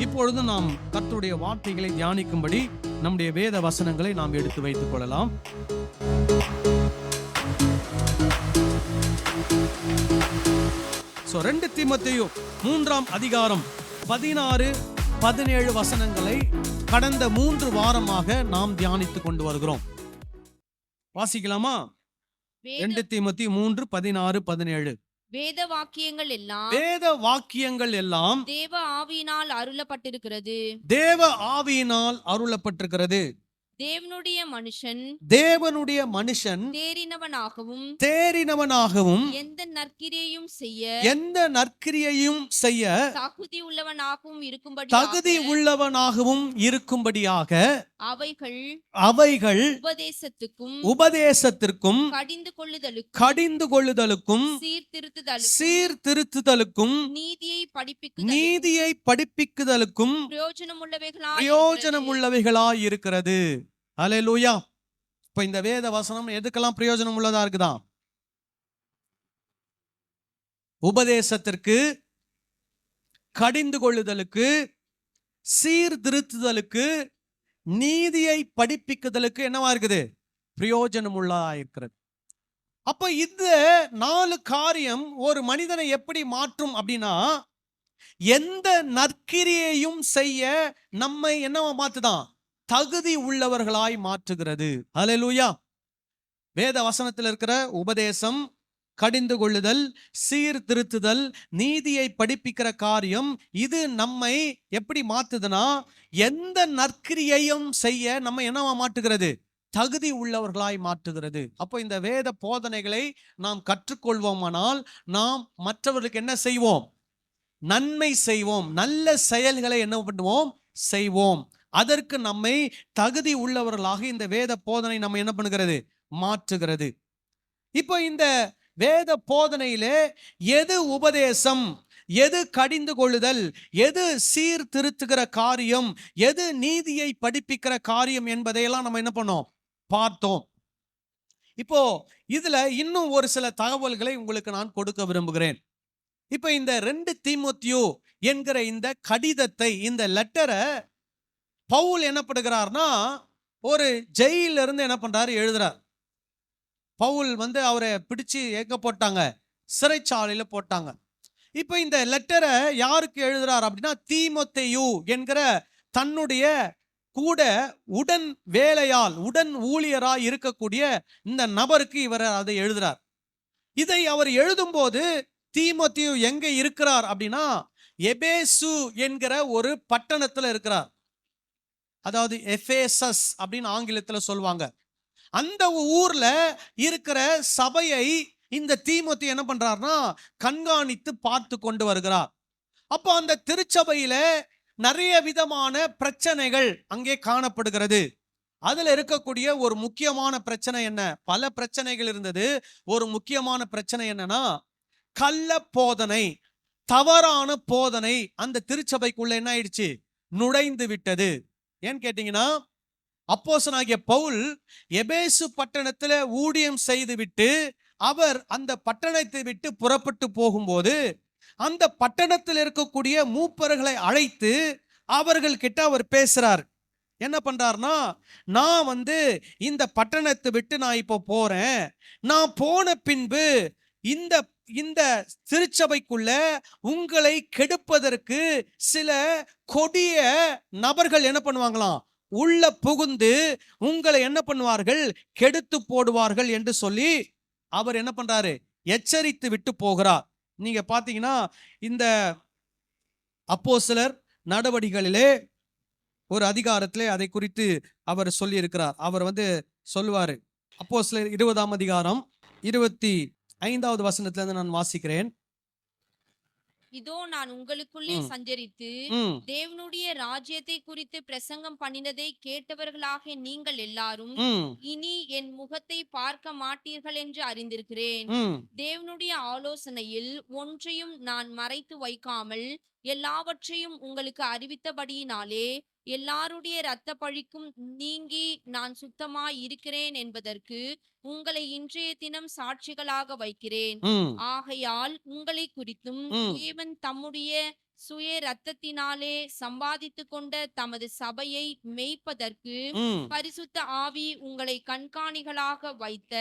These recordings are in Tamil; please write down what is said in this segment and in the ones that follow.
இப்பொழுது நாம் கர்த்தருடைய வார்த்தைகளை தியானிக்கும்படி நம்முடைய வேத வசனங்களை நாம் எடுத்து வைத்துக் கொள்ளலாம். சோ 2 தீமோத்தேயு 3ஆம் அதிகாரம் 16-17 வசனங்களை கடந்த 3 வாரமாக நாம் தியானித்துக் கொண்டு வருகிறோம். வாசிக்கலாமா? 2 தீமோத்தேயு 3:16-17. வேத வாக்கியங்கள் எல்லாம் தேவ ஆவியினால் அருளப்பட்டிருக்கிறது. தேவனுடைய மனுஷன் தேறினவனாகவும் எந்த நற்கிரியையும் செய்ய தகுதி உள்ளவனாகவும் இருக்கும்படியாக அவைகள் உபதேசத்திற்கும் கடிந்து கொள்ளுதலுக்கும் சீர்திருத்துதலுக்கும் நீதியை படிப்பிக்குதலுக்கும் பிரயோஜனமுள்ளவைகளாய் இருக்கிறது. அல்லேலூயா. இப்ப இந்த வேத வசனம் எதுக்கெல்லாம் பிரயோஜனம் உள்ளதா இருக்குதா? உபதேசத்திற்கு, கடிந்து கொள்ளுதலுக்கு, சீர்திருத்துதலுக்கு, நீதியை படிப்பிக்குதலுக்கு என்னவா இருக்குது? பிரயோஜனம் உள்ளதா இருக்கிறது. அப்ப இந்த 4 காரியம் ஒரு மனிதனை எப்படி மாற்றும் அப்படின்னா, எந்த நற்கிரியையும் செய்ய நம்மை என்னவா மாத்துதான்? தகுதி உள்ளவர்களாய் மாற்றுகிறது. அல்லேலூயா. வேத வசனத்தில் இருக்கிற உபதேசம், கடிந்து கொள்ளுதல், சீர்திருத்துதல், நீதியை படிப்பிக்கிற காரியம், இது நம்மை எப்படி மாத்துதுன்னா, எந்த நற்கிரியையும் செய்ய நம்ம என்னவா மாற்றுகிறது? தகுதி உள்ளவர்களாய் மாற்றுகிறது. அப்போ இந்த வேத போதனைகளை நாம் கற்றுக்கொள்வோமானால் நாம் மற்றவர்களுக்கு என்ன செய்வோம்? நன்மை செய்வோம். நல்ல செயல்களை என்ன பண்ணுவோம்? செய்வோம். அதற்கு நம்மை தகுதி உள்ளவர்களாக இந்த வேத போதனை நம்ம என்ன பண்ணுகிறது? மாற்றுகிறது. இப்போ இந்த வேத போதனையிலே எது உபதேசம், எது கடிந்து கொள்ளுதல், எது சீர்திருத்துகிற காரியம், எது நீதியை படிப்பிக்கிற காரியம் என்பதையெல்லாம் நம்ம என்ன பண்ணோம்? பார்த்தோம். இப்போ இதுல இன்னும் ஒரு சில தகவல்களை உங்களுக்கு நான் கொடுக்க விரும்புகிறேன். இப்ப இந்த 2 தீமோத்தேயு என்கிற இந்த கடிதத்தை, இந்த லெட்டரை பவுல் என்ன பண்ணுகிறார்னா, ஒரு ஜெயில இருந்து என்ன பண்றாரு? எழுதுறார். பவுல் அவரை பிடிச்சு எங்க போட்டாங்க? சிறைச்சாலையில போட்டாங்க. இப்ப இந்த லெட்டரை யாருக்கு எழுதுறார் அப்படின்னா, தீமோத்தேயு என்கிற தன்னுடைய கூட உடன் வேலையால், உடன் ஊழியராய் இருக்கக்கூடிய இந்த நபருக்கு இவர் அதை எழுதுறார். இதை அவர் எழுதும்போது தீமோத்தேயு எங்க இருக்கிறார் அப்படின்னா, எபேசு என்கிற ஒரு பட்டணத்துல இருக்கிறார். அதாவது எபேசஸ் அப்படின்னு ஆங்கிலத்துல சொல்லுவாங்க. அந்த ஊர்ல இருக்கிற சபையை இந்த தீமோத்தேயு என்ன பண்றார்னா, கண்காணித்து பார்த்து கொண்டு வருகிறார். அப்போ அந்த திருச்சபையில நிறைய விதமான பிரச்சனைகள் அங்கே காணப்படுகிறது. அதுல இருக்கக்கூடிய ஒரு முக்கியமான பிரச்சனை என்ன? பல பிரச்சனைகள் இருந்தது. ஒரு முக்கியமான பிரச்சனை என்னன்னா, கள்ள போதனை, தவறான போதனை அந்த திருச்சபைக்குள்ள என்ன ஆயிடுச்சு? நுழைந்து விட்டது. ஏன்னு கேட்டீங்கன்னா, அப்போஸ்தலனாகிய பவுல் எபேசு பட்டணத்துல ஊழியம் செய்து விட்டு அவர் அந்த பட்டணத்தை விட்டு புறப்பட்டு போகும்போது, அந்த பட்டணத்தில் இருக்கக்கூடிய மூப்பர்களை அழைத்து அவர்கள் கிட்ட அவர் பேசுறார். என்ன பண்றார்னா, நான் இந்த பட்டணத்தை விட்டு நான் இப்போ போறேன். நான் போன பின்பு இந்த திருச்சபைக்குள்ள உங்களை கெடுப்பதற்கு சில கொடிய நபர்கள் என்ன பண்ணுவாங்களாம்? உள்ள புகுந்து உங்களை என்ன பண்ணுவார்கள்? கெடுத்து போடுவார்கள் என்று சொல்லி அவர் என்ன பண்றாரு? எச்சரித்து விட்டு போகிறார். நீங்க பாத்தீங்கன்னா, இந்த அப்போஸ்தலர் நடவடிக்கைகளிலே ஒரு அதிகாரத்திலே அதை குறித்து அவர் சொல்லி இருக்கிறார். அவர் சொல்லுவாரு. அப்போஸ்தலர் 20ஆம் அதிகாரம் 25வது வசனத்திலிருந்து நான் வாசிக்கிறேன். இதோ நான் உங்களுக்குள்ளே சஞ்சரித்து தேவனுடைய ராஜ்யத்தை குறித்து பிரசங்கம் பண்ணினதை கேட்டவர்களாக நீங்கள் எல்லாரும் இனி என் முகத்தை பார்க்க மாட்டீர்கள் என்று அறிந்திருக்கிறேன். தேவனுடைய ஆலோசனையில் ஒன்றையும் நான் மறைத்து வைக்காமல் எல்லாவற்றையும் உங்களுக்கு அறிவித்தபடியினாலே எல்லாருடைய இரத்த பழிக்கும் நீங்கி நான் சுத்தமாய் இருக்கிறேன் என்பதற்கு உங்களை இன்றைய தினம் சாட்சிகளாக வைக்கிறேன். ஆகையால் உங்களை குறித்தும் தேவன் தம்முடைய சுய இரத்தத்தினாலே சம்பாதித்துக் கொண்ட தமது சபையை மேய்ப்பதற்கு பரிசுத்த ஆவி உங்களை கண்காணிகளாக வைத்த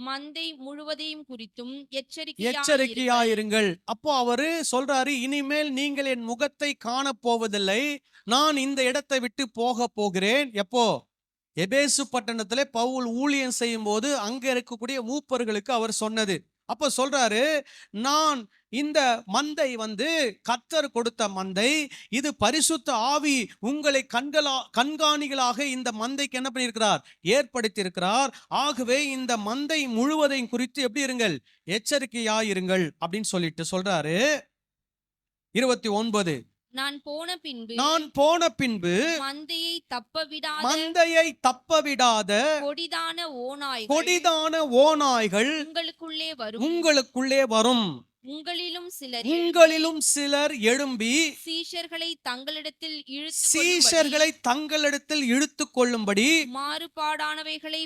மந்தை முழுவதையும் குறித்தும் எச்சரிக்கையாயிருங்கள். அப்போ அவரு சொல்றாரு, இனிமேல் நீங்கள் என் முகத்தை காண போவதில்லை, நான் இந்த இடத்தை விட்டு போக போகிறேன். எப்போ? எபேசு பட்டணத்திலே பவுல் ஊழியம் செய்யும் போது அங்க இருக்கக்கூடிய மூப்பர்களுக்கு அவர் சொன்னது. அப்ப சொல்றாரு, நான் இந்த மந்தை கர்த்தர் கொடுத்த மந்தை, இது பரிசுத்த ஆவி உங்களை கண்காணிகளாக இந்த மந்தைக்கு என்ன பண்ணியிருக்கிறார்? ஏற்படுத்தி இருக்கிறார். ஆகவே இந்த மந்தை முழுவதையும் குறித்து எப்படி இருங்கள்? எச்சரிக்கையாயிருங்கள் அப்படின்னு சொல்லிட்டு சொல்றாரு. 29 நான் போன பின்பு மந்தையை தப்பவிடாத கொடிதான ஓநாய்கள் உங்களுக்குள்ளே வரும். உங்களிலும் சிலர் எழும்பி சீஷர்களை தங்களிடத்தில் இழுத்துக் கொள்ளும்படி மாறுபாடானவைகளை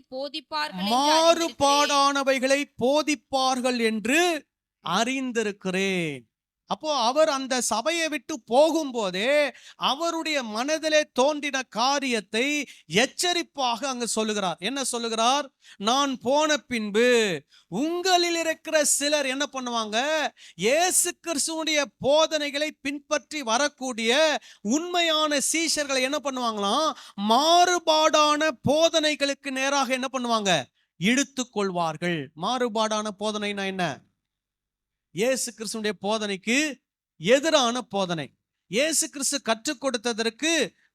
போதிப்பார்கள் என்று அறிந்திருக்கிறேன். அப்போ அவர் அந்த சபையை விட்டு போகும்போதே அவருடைய மனதிலே தோன்றின காரியத்தை எச்சரிப்பாக அங்கு சொல்லுகிறார். என்ன சொல்லுகிறார்? நான் போன பின்பு உங்களில் இருக்கிற சிலர் என்ன பண்ணுவாங்க? இயேசு கிறிஸ்துவுடைய போதனைகளை பின்பற்றி வரக்கூடிய உண்மையான சீஷர்களை என்ன பண்ணுவாங்களாம்? மாறுபாடான போதனைகளுக்கு நேராக என்ன பண்ணுவாங்க? இழுத்துக் கொள்வார்கள். மாறுபாடான போதனைனா என்ன? இயேசு கிறிஸ்துடைய போதனைக்கு எதிரான போதனை, இயேசு கிறிஸ்து கற்றுக் கொடுத்ததற்கு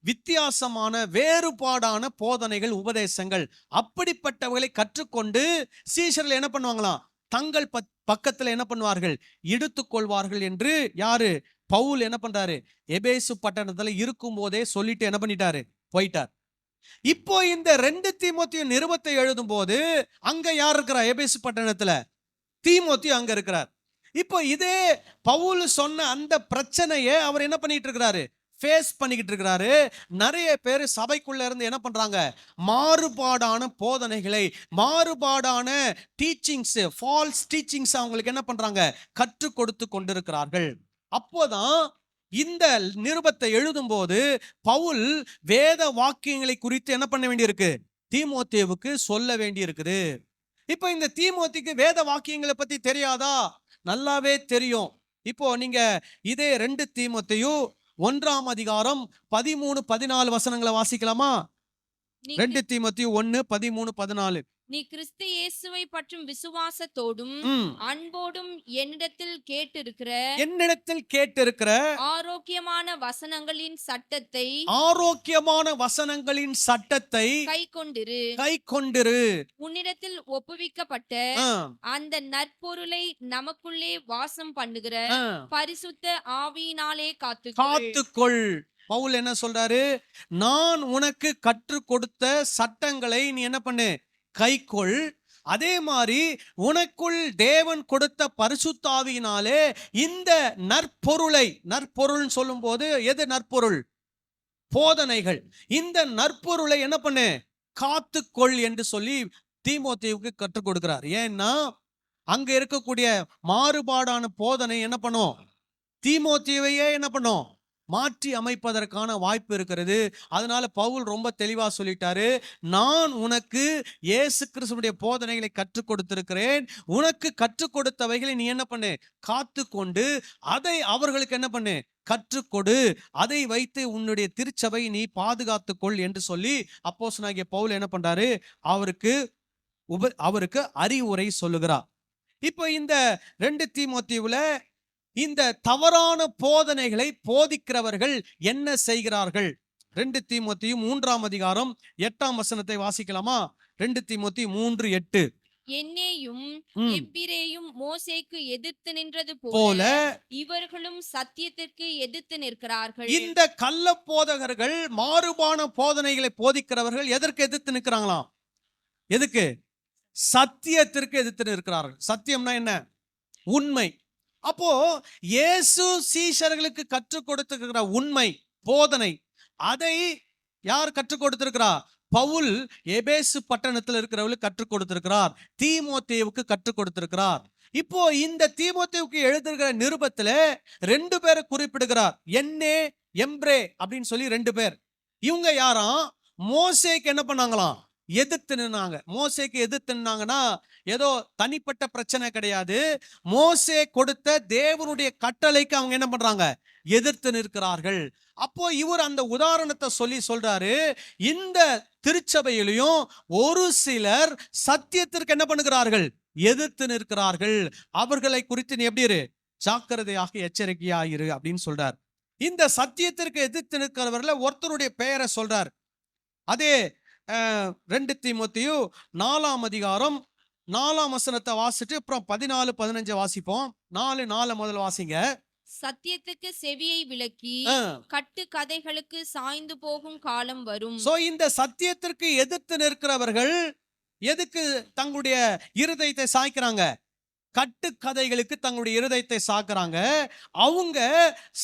வித்தியாசமான வேறுபாடான போதனைகள், உபதேசங்கள், அப்படிப்பட்டவர்களை கற்றுக்கொண்டு சீஷர்கள் என்ன பண்ணுவாங்களாம்? தங்கள் பக்கத்துல என்ன பண்ணுவார்கள்? இழுத்துக் கொள்வார்கள் என்று யாரு? பவுல் என்ன பண்றாரு? எபேசு பட்டணத்துல இருக்கும் போதே சொல்லிட்டு என்ன பண்ணிட்டாரு? போயிட்டார். இப்போ இந்த 2 தீமோத்தேயு நிருபத்தை எழுதும் போது அங்க யார் இருக்கிறா? எபேசு பட்டணத்துல தீமோத்தேயு அங்க இருக்கிறார். இப்போ இதே பவுல் சொன்ன அந்த பிரச்சனையை அவர் என்ன பண்ணிட்டு இருக்கிறாரு? ஃபேஸ் பண்ணிக்கிட்டு இருக்கிறாரு. நிறைய பேர் சபைக்குள்ள இருந்து என்ன பண்றாங்க? மாறுபாடான போதனைகளை, மாறுபாடான டீச்சிங்ஸ், ஃபால்ஸ் டீச்சிங்ஸ் அவங்களுக்கு என்ன பண்றாங்க? கற்றுக் கொடுத்து கொண்டிருக்கிறார்கள். அப்போதான் இந்த நிருபத்தை எழுதும் போது பவுல் வேத வாக்கியங்களை குறித்து என்ன பண்ண வேண்டியிருக்கு? தீமோத்தேவுக்கு சொல்ல வேண்டி இருக்குது. இப்போ இந்த தீமோத்திக்கு வேத வாக்கியங்களை பத்தி தெரியாதா? நல்லாவே தெரியும். இப்போ நீங்க இதே 2 தீமோத்தேயு 1ஆம் அதிகாரம் 13-14 வசனங்களை வாசிக்கலாமா? 2 தீமோத்தேயு 1:13-14. நீ கிறிஸ்து இயேசுவை பற்றும் விசுவாசத்தோடும் அன்போடும் என்னிடத்தில் கேட்டிருக்கிற ஆரோக்கியமான வசனங்களின் சட்டத்தை கைக்கொண்டிரு. உன்னிடத்தில் ஒப்புவிக்கப்பட்ட அந்த நற்பொருளை நமக்குள்ளே வாசம் பண்ணுகிற பரிசுத்த ஆவியினாலே காத்துக்கொள். பவுல் என்ன சொல்றாரு? நான் உனக்கு கற்றுக் கொடுத்த சட்டங்களை நீ என்ன பண்ணு? கைக்கொள். அதே மாதிரி உனக்குள் தேவன் கொடுத்த பரிசுத்த ஆவியினாலே இந்த நற்பொருள் சொல்லும் போது எது நற்பொருள்? போதனைகள். இந்த நற்பொருளை என்ன பண்ணு? காத்துக்கொள் என்று சொல்லி தீமோத்தேயுவுக்கு கற்றுக் கொடுக்கிறார். ஏன்னா அங்க இருக்கக்கூடிய மாறுபாடான போதனை என்ன பண்ணும்? தீமோத்தேயுவையே என்ன பண்ணும்? மாற்றி அமைப்பதற்கான வாய்ப்பு இருக்கிறது. அதனால பவுல் ரொம்ப தெளிவா சொல்லிட்டாரு, நான் உனக்கு இயேசு கிறிஸ்துவுடைய போதனைகளை கற்றுக் கொடுத்திருக்கிறேன். உனக்கு கற்றுக் கொடுத்தவைகளை நீ என்ன பண்ணு? காத்துக்கொண்டு அதை அவர்களுக்கு என்ன பண்ணு? கற்றுக்கொடு. அதை வைத்து உன்னுடைய திருச்சபை நீ பாதுகாத்துக்கொள் என்று சொல்லி அப்போஸ்தலனாகிய பவுல் என்ன பண்றாரு? அவருக்கு அறிவுரை சொல்லுகிறார். இப்போ இந்த 2 தீமோத்தேயுல இந்த தவறான போதனைகளை போதிக்கிறவர்கள் என்ன செய்கிறார்கள்? 2 தீமோத்தேயு 3ஆம் அதிகாரம் 8ஆம் வசனத்தை வாசிக்கலாமா? 2 தீமோத்தேயு 3:8. என்னேயும் எப்பிரேயும் மோசேக்கு எதிர்த்து நின்றது போல இவர்களும் சத்தியத்திற்கு எதிர்த்து நிற்கிறார்கள். இந்த கள்ள போதகர்கள், மாறுபான போதனைகளை போதிக்கிறவர்கள் எதற்கு எதிர்த்து நிற்கிறாங்களாம்? எதுக்கு? சத்தியத்திற்கு எதிர்த்து நிற்கிறார்கள். சத்தியம்னா என்ன? உண்மை. அப்போ இயேசு சீஷர்களுக்கு கற்றுக் கொடுத்திருக்கிற உண்மை போதனை, அதை யார் கற்றுக் கொடுத்திருக்கிறா? பவுல் எபேசு பட்டணத்தில் இருக்கிறவர்களுக்கு கற்றுக் கொடுத்திருக்கிறார். தீமோத்தேயுவுக்கு கற்றுக் கொடுத்திருக்கிறார். இப்போ இந்த தீமோத்தேயுக்கு எழுதுகிற நிருபத்துல 2 பேரை குறிப்பிடுகிறார். என்னே எம்ப்ரே அப்படின்னு சொல்லி 2 பேர். இவங்க யாராம்? மோசேக்கு என்ன பண்ணாங்களாம்? எதிர்த்து நின்னாங்க. மோசேக்கு எதிர்த்து நின்னாங்கன்னா ஏதோ தனிப்பட்ட பிரச்சனை கிடையாது. மோசே கொடுத்த தேவனுடைய கட்டளைக்கு அவங்க என்ன பண்றாங்க? எதிர்த்து நிற்கிறார்கள். அப்போ இவர் அந்த உதாரணத்தை சொல்றாரு, இந்த திருச்சபையிலையும் ஒரு சிலர் சத்தியத்திற்கு என்ன பண்ணுகிறார்கள்? எதிர்த்து நிற்கிறார்கள். அவர்களை குறித்து நீ எப்படி இரு? ஜாக்கிரதையாக எச்சரிக்கையாயிரு அப்படின்னு சொல்றார். இந்த சத்தியத்திற்கு எதிர்த்து நிற்கிறவர்கள ஒருத்தருடைய பெயரை சொல்றார். அதே 2 தீமோத்தேயு 4ஆம் அதிகாரம் 4ஆம் வசனத்தை வாசிட்டு அப்புறம் 14, 15 வாசிப்போம். 4 முதல் வாசிங்க. சத்தியத்துக்கு செவியை விலக்கி கட்டு கதைகளுக்கு சாய்ந்து போகும் காலம் வரும். சோ இந்த சத்தியத்திற்கு எதிர்த்து நிற்கிறவர்கள் எதுக்கு தங்களுடைய இருதயத்தை சாய்க்கிறாங்க? கட்டுக்கதைகளுக்கு தங்களுடைய இருதயத்தை சாக்குறாங்க. அவங்க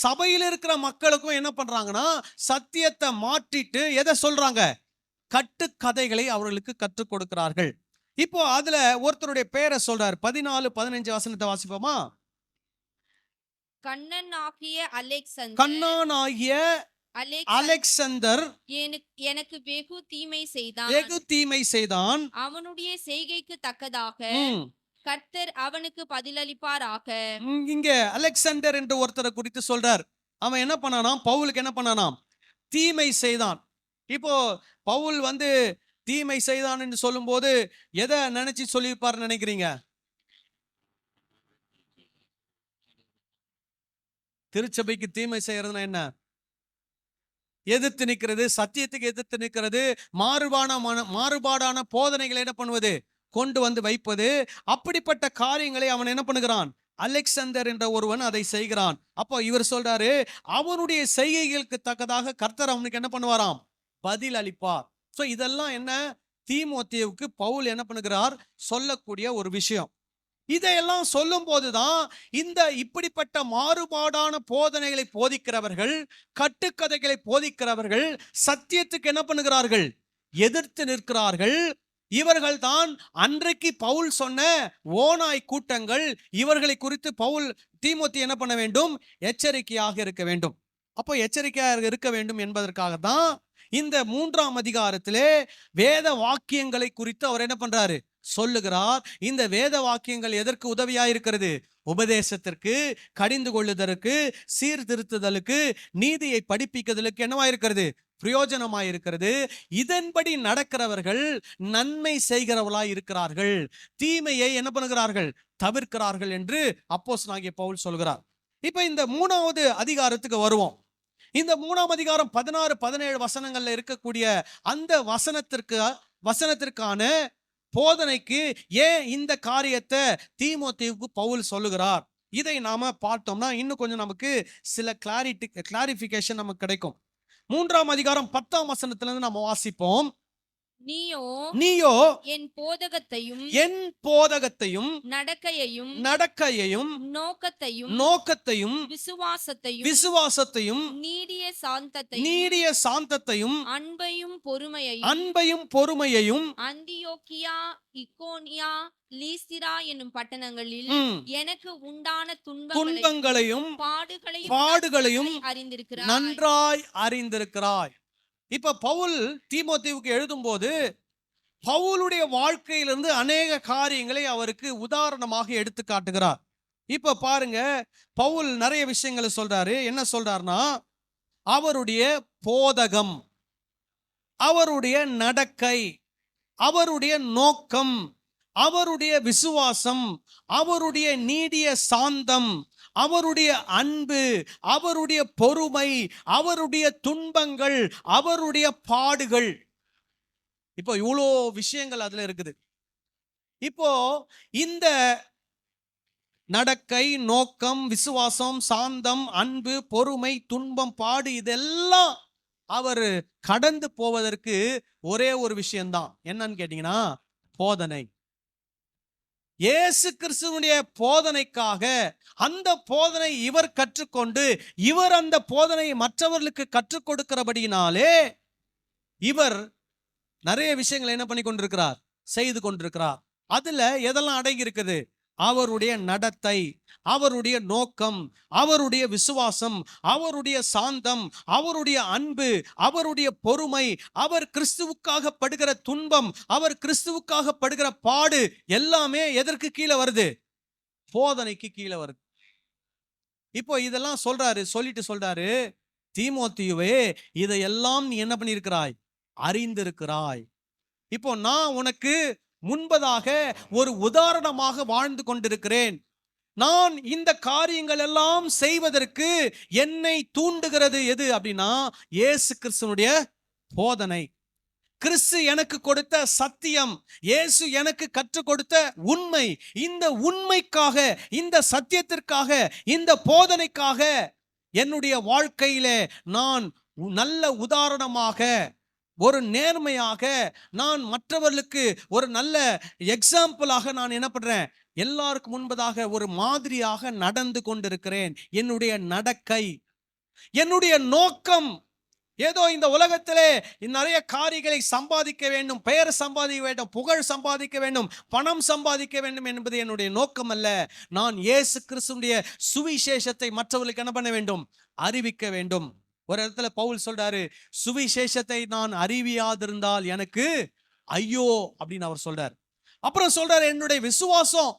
சபையில் இருக்கிற மக்களுக்கும் என்ன பண்றாங்கன்னா சத்தியத்தை மாற்றிட்டு எதை சொல்றாங்க? கட்டுக்கதைகளை அவர்களுக்கு கற்றுக் கொடுக்கிறார்கள். இப்போ அதுல ஒருத்தருடைய பெயரை சொல்றார். 14, 15 வசனத்தை வாசிப்போமா? கண்ணனாகிய அலெக்சந்தர் எனக்கு வெகு தீமை செய்தான். அவனுடைய செய்கைக்கு தக்கதாக கர்த்தர் அவனுக்கு பதிலளிப்பாராக. இங்க அலெக்சாண்டர் என்று ஒருத்தரை குறித்து சொல்றார். அவன் என்ன பண்ணானாம்? பவுலுக்கு என்ன பண்ணானாம்? தீமை செய்தான். இப்போ பவுல் தீமை செய்தான் என்று சொல்லும் போது எதை நினைச்சு சொல்லியிருப்பார் நினைக்கிறீங்க? திருச்சபைக்கு தீமை செய்யறதுன்னா என்ன? எதிர்த்து நிற்கிறது, சத்தியத்துக்கு எதிர்த்து நிற்கிறது, மாறுபாடான போதனைகளை என்ன பண்ணுவது? கொண்டு வைப்பது. அப்படிப்பட்ட காரியங்களை அவன் என்ன பண்ணுகிறான்? அலெக்சாந்தர் என்ற ஒருவன் அதை செய்கிறான். அப்போ இவர் சொல்றாரு, அவனுடைய செய்கைகளுக்கு தக்கதாக கர்த்தர் அவனுக்கு என்ன பண்ணுவாராம்? பதில் அளிப்பார். சோ இதெல்லாம் என்ன? தீமோத்தேயுவுக்கு பவுல் என்ன பண்ணுகிறார்? சொல்லக்கூடிய ஒரு விஷயம். இதையெல்லாம் சொல்லும் போதுதான் இந்த இப்படிப்பட்ட மாறுபாடான போதனைகளை போதிக்கிறவர்கள், கட்டுக்கதைகளை போதிக்கிறவர்கள் சத்தியத்துக்கு என்ன பண்ணுகிறார்கள்? எதிர்த்து நிற்கிறார்கள். இவர்கள் தான் அன்றைக்கு பவுல் சொன்ன ஓநாய் கூட்டங்கள். இவர்களை குறித்து பவுல் தீமோத்தேயு என்ன பண்ண வேண்டும்? எச்சரிக்கையாக இருக்க வேண்டும். அப்போ எச்சரிக்கையாக இருக்க வேண்டும் என்பதற்காக தான் இந்த 3ஆம் அதிகாரத்திலே வேத வாக்கியங்களை குறித்து அவர் என்ன பண்றாரு? சொல்லுகிறார். இந்த வேத வாக்கியங்கள் எதற்கு உதவியா இருக்கிறது? உபதேசத்திற்கு, கடிந்து கொள்ளுதற்கு, சீர்திருத்துதலுக்கு, நீதியை படிப்பிக்கிறதுக்கு என்னவா இருக்கிறது? பிரயோஜனமாய் இருக்கிறது. இதன்படி நடக்கிறவர்கள் நன்மை செய்கிறவர்களாய் இருக்கிறார்கள், தீமையை என்ன பண்ணுகிறார்கள்? தவிர்க்கிறார்கள் என்று அப்போஸ்தலனாகிய பவுல் சொல்கிறார். இப்ப இந்த 3வது அதிகாரத்துக்கு வருவோம். இந்த 3ஆம் அதிகாரம் 16, 17 வசனங்கள்ல இருக்கக்கூடிய அந்த வசனத்திற்கான போதனைக்கு ஏன் இந்த காரியத்தை தீமோத்தேயுவுக்கு பவுல் சொல்லுகிறார்? இதை நாம பார்த்தோம்னா இன்னும் கொஞ்சம் நமக்கு சில கிளாரிபிகேஷன் நமக்கு கிடைக்கும். 3ஆம் அதிகாரம் 10ஆம் வசனத்துல இருந்து நம்ம வாசிப்போம். நீயோ என் போதகத்தையும் நடக்கையையும் நோக்கத்தையும் விசுவாசத்தையும் நீடிய சாந்தத்தையும் அன்பையும் பொறுமையையும் அந்தியோக்கியா, இக்கோனியா, லீஸ்திரா என்னும் பட்டணங்களில் எனக்கு உண்டான துன்பங்களையும் பாடுகளையும் அறிந்திருக்கிறாய், நன்றாய் அறிந்திருக்கிறாய். இப்ப பவுல் தீமோத்தேயுவுக்கு எழுதும் போது பவுலுடைய வாழ்க்கையிலிருந்து அநேக காரியங்களை அவருக்கு உதாரணமாக எடுத்து காட்டுகிறார். இப்ப பாருங்க, பவுல் நிறைய விஷயங்களை சொல்றாரு. என்ன சொல்றாருன்னா, அவருடைய போதகம், அவருடைய நடக்கை, அவருடைய நோக்கம், அவருடைய விசுவாசம், அவருடைய நீடிய சாந்தம், அவருடைய அன்பு, அவருடைய பொறுமை, அவருடைய துன்பங்கள், அவருடைய பாடுகள். இப்போ இவ்வளோ விஷயங்கள் அதுல இருக்குது. இப்போ இந்த நடக்கை, நோக்கம், விசுவாசம், சாந்தம், அன்பு, பொறுமை, துன்பம், பாடு, இதெல்லாம் அவர் கடந்து போவதற்கு ஒரே ஒரு விஷயம்தான். என்னன்னு கேட்டீங்கன்னா, போதனை. இயேசு கிறிஸ்துவினுடைய போதனைக்காக அந்த போதனை இவர் கற்றுக்கொண்டு இவர் அந்த போதனை மற்றவர்களுக்கு கற்றுக் கொடுக்கிறபடியினாலே இவர் நிறைய விஷயங்களை என்ன பண்ணி கொண்டிருக்கிறார்? செய்து கொண்டிருக்கிறார். அதுல எதெல்லாம் அடங்கி இருக்குது? அவருடைய நடத்தை, அவருடைய நோக்கம், அவருடைய விசுவாசம், அவருடைய சாந்தம், அவருடைய அன்பு, அவருடைய பொறுமை, அவர் கிறிஸ்துவுக்காக படுகிற துன்பம், அவர் கிறிஸ்துவுக்காக படுகிற பாடு எல்லாமே எதற்கு கீழே வருது? போதனைக்கு கீழே வருது. இப்போ இதெல்லாம் சொல்லிட்டு சொல்றாரு, தீமோத்தேயுவே, இதையெல்லாம் நீ என்ன பண்ணியிருக்கிறாய்? அறிந்திருக்கிறாய். இப்போ நான் உனக்கு முன்பதாக ஒரு உதாரணமாக வாழ்ந்து கொண்டிருக்கிறேன். நான் இந்த காரியங்கள் எல்லாம் செய்வதற்கு என்னை தூண்டுகிறது எது அப்படின்னா, இயேசு கிறிஸ்துனுடைய போதனை, கிறிஸ்து எனக்கு கொடுத்த சத்தியம், இயேசு எனக்கு கற்றுக் கொடுத்த உண்மை. இந்த உண்மைக்காக, இந்த சத்தியத்திற்காக, இந்த போதனைக்காக என்னுடைய வாழ்க்கையிலே நான் நல்ல உதாரணமாக, ஒரு நேர்மையாக, நான் மற்றவர்களுக்கு ஒரு நல்ல எக்ஸாம்பிளாக நான் என்ன பண்றேன்? எல்லாருக்கும் முன்பதாக ஒரு மாதிரியாக நடந்து கொண்டிருக்கிறேன். என்னுடைய நடக்கை, என்னுடைய நோக்கம் ஏதோ இந்த உலகத்திலே நிறைய காரியங்களை சம்பாதிக்க வேண்டும், பெயர் சம்பாதிக்க வேண்டும், புகழ் சம்பாதிக்க வேண்டும், பணம் சம்பாதிக்க வேண்டும் என்பது என்னுடைய நோக்கம் அல்ல. நான் இயேசு கிறிஸ்துவினுடைய சுவிசேஷத்தை மற்றவர்களுக்கு என்ன பண்ண வேண்டும்? அறிவிக்க வேண்டும். ஒரு இடத்துல பவுல் சொல்றாரு, சுவிசேஷத்தை நான் அறிவியாதிருந்தால் எனக்கு ஐயோ அப்படின்னு அவர் சொல்றார். அப்புறம் சொல்றாரு, என்னுடைய விசுவாசம்,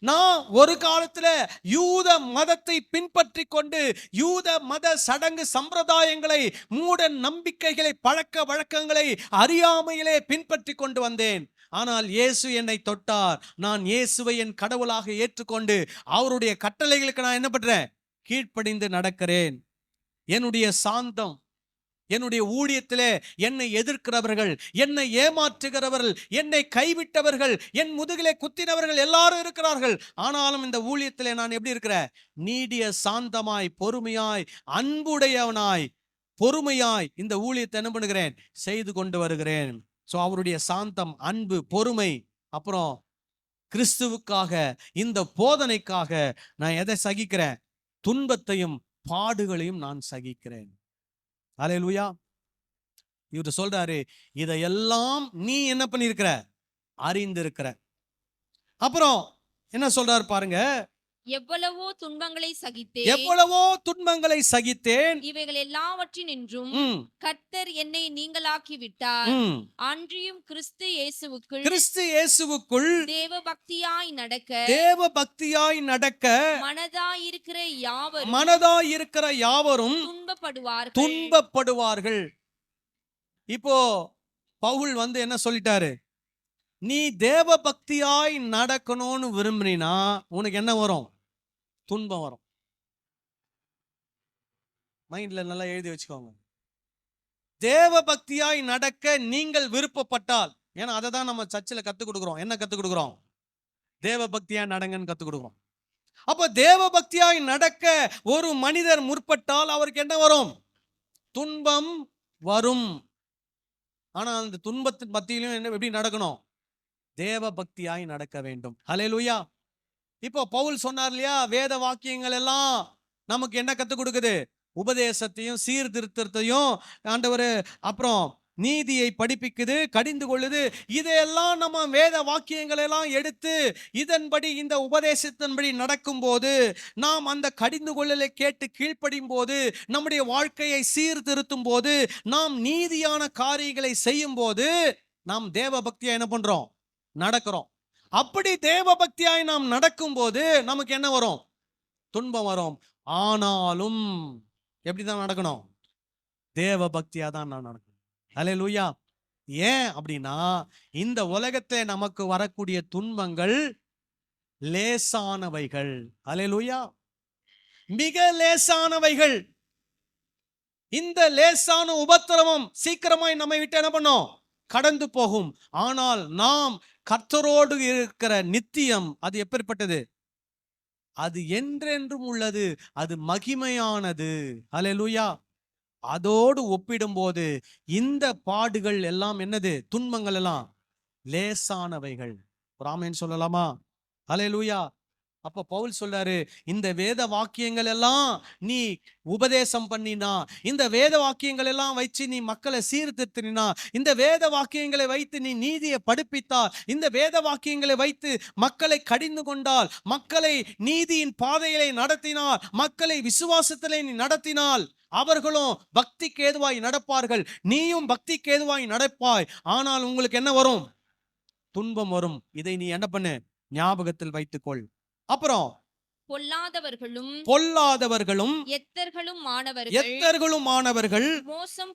நான் ஒரு காலத்துல யூத மதத்தை பின்பற்றி கொண்டு யூத மத சடங்கு சம்பிரதாயங்களை, மூட நம்பிக்கைகளை, பழக்க வழக்கங்களை அறியாமையிலே பின்பற்றி கொண்டு வந்தேன். ஆனால் இயேசு என்னை தொட்டார். நான் இயேசுவை என் கடவுளாக ஏற்றுக்கொண்டு அவருடைய கட்டளைகளுக்கு நான் என்ன பண்றேன்? கீழ்ப்படிந்து நடக்கிறேன். என்னுடைய சாந்தம், என்னுடைய ஊழியத்திலே என்னை எதிர்க்கிறவர்கள், என்னை ஏமாற்றுகிறவர்கள், என்னை கைவிட்டவர்கள், என் முதுகிலே குத்தினவர்கள் எல்லாரும் இருக்கிறார்கள். ஆனாலும் இந்த ஊழியத்திலே நான் எப்படி இருக்கிறேன்? நீடிய சாந்தமாய், பொறுமையாய், அன்புடையவனாய், பொறுமையாய் இந்த ஊழியத்தை என்ன பண்ணுகிறேன்? செய்து கொண்டு வருகிறேன். சோ அவருடைய சாந்தம், அன்பு, பொறுமை, அப்புறம் கிறிஸ்துவுக்காக, இந்த போதனைக்காக நான் எதை சகிக்கிறேன்? துன்பத்தையும் பாடுகளையும் நான் சகிக்கிறேன். அல்லேலூயா. இவர் சொல்றாரு, இதையெல்லாம் நீ என்ன பண்ணிருக்கிற? அறிந்திருக்கிற. அப்புறம் என்ன சொல்றாரு பாருங்க, எவ்வளவோ துன்பங்களை சகித்தேன், எவ்வளவோ துன்பங்களை சகித்தேன், இவைகள் எல்லாவற்றினின்றும் கர்த்தர் என்னை நீங்களாக்கி விட்டார். அன்றியும் கிறிஸ்து இயேசுவுக்குள் தேவ பக்தியாய் நடக்க மனதாயிருக்கிற யாவரும் துன்பப்படுவார்கள். இப்போ பவுல் என்ன சொல்லிட்டாரு? நீ தேவ பக்தியாய் நடக்கணும்னு விரும்பினா உனக்கு என்ன வரும்? துன்பம் வரும். மைண்ட்ல நல்லா எழுதி வச்சுக்கோங்க. தேவ பக்தியாய் நடக்க நீங்கள் விருப்பப்பட்டால், ஏன்னா அதை தான் நம்ம சர்ச்சில் கத்துக் கொடுக்குறோம். என்ன கத்துக் கொடுக்குறோம்? தேவ பக்தியாய் நடங்கன்னு கத்துக் கொடுக்குறோம். அப்ப தேவ பக்தியாய் நடக்க ஒரு மனிதர் முற்பட்டால் அவருக்கு என்ன வரும்? துன்பம் வரும். ஆனா அந்த துன்பத்தின் மத்தியிலும் என்ன, எப்படி நடக்கணும்? தேவ பக்தியாய் நடக்க வேண்டும். ஹல்லேலூயா. இப்போ பவுல் சொன்னார் இல்லையா, வேத வாக்கியங்கள் எல்லாம் நமக்கு என்ன கத்துக் கொடுக்குது? உபதேசத்தையும் சீர்திருத்தத்தையும் ஆண்டவர், அப்புறம் நீதியை படிப்பிக்குது, கடிந்து கொள்ளுது. இதையெல்லாம் நம்ம வேத வாக்கியங்கள் எல்லாம் எடுத்து இதன்படி, இந்த உபதேசத்தின்படி நடக்கும் போது, நாம் அந்த கடிந்து கொள்ளலை கேட்டு கீழ்ப்படியும் போது, நம்முடைய வாழ்க்கையை சீர்திருத்தும் போது, நாம் நீதியான காரியங்களை செய்யும் போது, நாம் தேவ பக்தியா என்ன பண்றோம்? நடக்கிறோம். அப்படி தேவ பக்தியாய் நாம் நடக்கும் போது நமக்கு என்ன வரும்? துன்பம் வரும். ஆனாலும் எப்படிதான் நடக்கணும்? தேவ பக்தியா தான் நான் நடக்கணும். அல்லேலூயா. ஏன் அப்படின்னா, இந்த உலகத்தை நமக்கு வரக்கூடிய துன்பங்கள் லேசானவைகள். அல்லேலூயா. மிக லேசானவைகள். இந்த லேசான உபத்திரவம் சீக்கிரமாய் நம்மை விட்டு என்ன பண்ணும்? கடந்து போகும். ஆனால் நாம் கர்த்தரோடு இருக்கிற நித்தியம், அது எப்பேற்பட்டது? அது என்றென்றும் உள்ளது, அது மகிமையானது. அல்லேலூயா. அதோடு ஒப்பிடும்போது இந்த பாடுகள் எல்லாம் என்னது? துன்பங்கள் எல்லாம் லேசானவைகள். ஆமென் சொல்லலாமா? அல்லேலூயா. அப்ப பவுல் சொல்றாரு, இந்த வேத வாக்கியங்கள் எல்லாம் நீ உபதேசம் பண்ணினா, இந்த வேத வாக்கியங்கள் எல்லாம் வச்சு நீ மக்களை சீர்திருத்தினா, இந்த வேத வாக்கியங்களை வைத்து நீ நீதியை படிப்பித்தால், இந்த வேத வாக்கியங்களை வைத்து மக்களை கடிந்து கொண்டால், மக்களை நீதியின் பாதைகளை நடத்தினால், மக்களை விசுவாசத்திலே நீ நடத்தினால், அவர்களும் பக்திக்கு ஏதுவாய் நடப்பார்கள், நீயும் பக்திக்கு ஏதுவாய் நடப்பாய். ஆனால் உங்களுக்கு என்ன வரும்? துன்பம் வரும். இதை நீ என்ன பண்ணு? ஞாபகத்தில் வைத்துக்கொள். அப்புறம் பொல்லாதவர்களும் எத்தர்களும் மாணவர்கள் மோசம்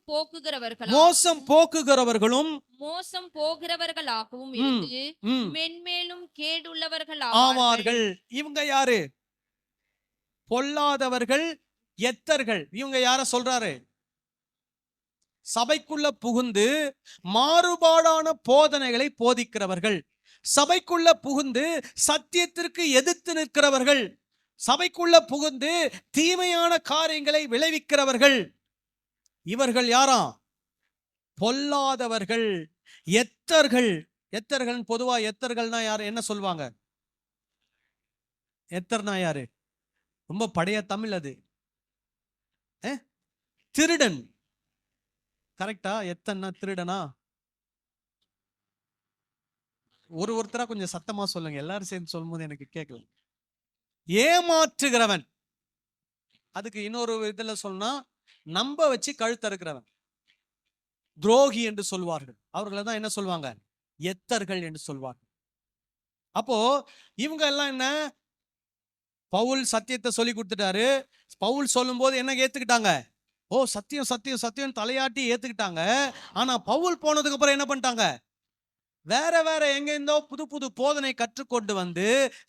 போக்குகிறவர்களும் போகிறவர்களாகவும் இருந்து மென்மேலும் ஆவார்கள். இவங்க யாரு? பொல்லாதவர்கள், எத்தர்கள். இவங்க யார சொல்றாரு? சபைக்குள்ள புகுந்து மாறுபாடான போதனைகளை போதிக்கிறவர்கள், சபைக்குள்ள புகுந்து சத்தியத்திற்கு எதிர்த்து நிற்கிறவர்கள், சபைக்குள்ள புகுந்து தீமையான காரியங்களை விளைவிக்கிறவர்கள். இவர்கள் யாரா? பொல்லாதவர்கள், எத்தர்கள். எத்தர்கள் பொதுவா எத்தர்கள்னா யாரு? என்ன சொல்லுவாங்க? எத்தர்னா யாரு? ரொம்ப பழைய தமிழ் அது. திருடன். கரெக்டா? எத்தன்னா திருடனா? ஒருத்தரா கொஞ்சம் சத்தமா சொல்லுங்க, எல்லாரும் சேர்ந்து சொல்லும்போது எனக்கு கேட்கல. ஏமாற்றுகிறவன். அதுக்கு இன்னொரு இதுல சொன்னா நம்ப வச்சு கழுத்தறுக்கிறவன், துரோகி என்று சொல்வார்கள். அவர்களை தான் என்ன சொல்லுவாங்க? எத்தர்கள் என்று சொல்வார்கள். அப்போ இவங்க எல்லாம் என்ன? பவுல் சத்தியத்தை சொல்லி கொடுத்துட்டாரு. பவுல் சொல்லும் போது என்ன ஏத்துக்கிட்டாங்க? ஓ, சத்தியம் சத்தியம் சத்தியம் தலையாட்டி ஏத்துக்கிட்டாங்க. ஆனா பவுல் போனதுக்கு அப்புறம் என்ன பண்ணிட்டாங்க? வேற வேற எங்க புது புது போதனை கற்றுக்கொண்டு வந்து